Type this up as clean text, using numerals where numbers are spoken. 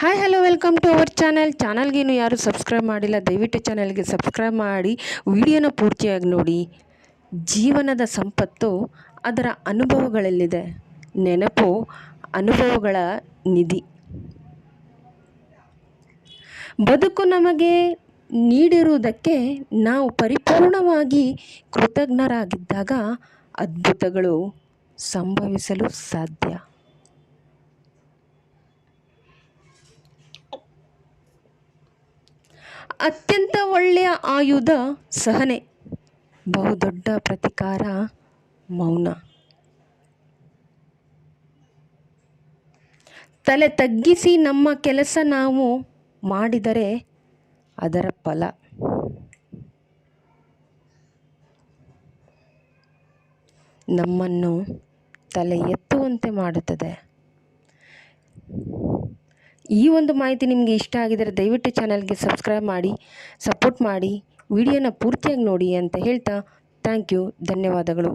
Hi hello welcome to our ಚಾನಲ್ಗೆ ಇನ್ನೂ ಯಾರು ಸಬ್ಸ್ಕ್ರೈಬ್ ಮಾಡಿಲ್ಲ, ದಯವಿಟ್ಟು ಚಾನಲ್ಗೆ ಸಬ್ಸ್ಕ್ರೈಬ್ ಮಾಡಿ ವಿಡಿಯೋನ ಪೂರ್ತಿಯಾಗಿ ನೋಡಿ. ಜೀವನದ ಸಂಪತ್ತು ಅದರ ಅನುಭವಗಳಲ್ಲಿದೆ. ನೆನಪು ಅನುಭವಗಳ ನಿಧಿ. ಬದುಕು ನಮಗೆ ನೀಡಿರುವುದಕ್ಕೆ ನಾವು ಪರಿಪೂರ್ಣವಾಗಿ ಕೃತಜ್ಞರಾಗಿದ್ದಾಗ ಅದ್ಭುತಗಳು ಸಂಭವಿಸಲು ಸಾಧ್ಯ. ಅತ್ಯಂತ ಒಳ್ಳೆಯ ಆಯುಧ ಸಹನೆ, ಬಹುದೊಡ್ಡ ಪ್ರತಿಕಾರ ಮೌನ. ತಲೆ ತಗ್ಗಿಸಿ ನಮ್ಮ ಕೆಲಸ ನಾವು ಮಾಡಿದರೆ ಅದರ ಫಲ ನಮ್ಮನ್ನು ತಲೆ ಎತ್ತುವಂತೆ ಮಾಡುತ್ತದೆ. ಈ ಒಂದು ಮಾಹಿತಿ ನಿಮಗೆ ಇಷ್ಟ ಆಗಿದರೆ ದಯವಿಟ್ಟು ಚಾನಲ್ಗೆ ಸಬ್ಸ್ಕ್ರೈಬ್ ಮಾಡಿ, ಸಪೋರ್ಟ್ ಮಾಡಿ, ವಿಡಿಯೋನ ಪೂರ್ತಿಯಾಗಿ ನೋಡಿ ಅಂತ ಹೇಳ್ತಾ ಥ್ಯಾಂಕ್ ಯು, ಧನ್ಯವಾದಗಳು.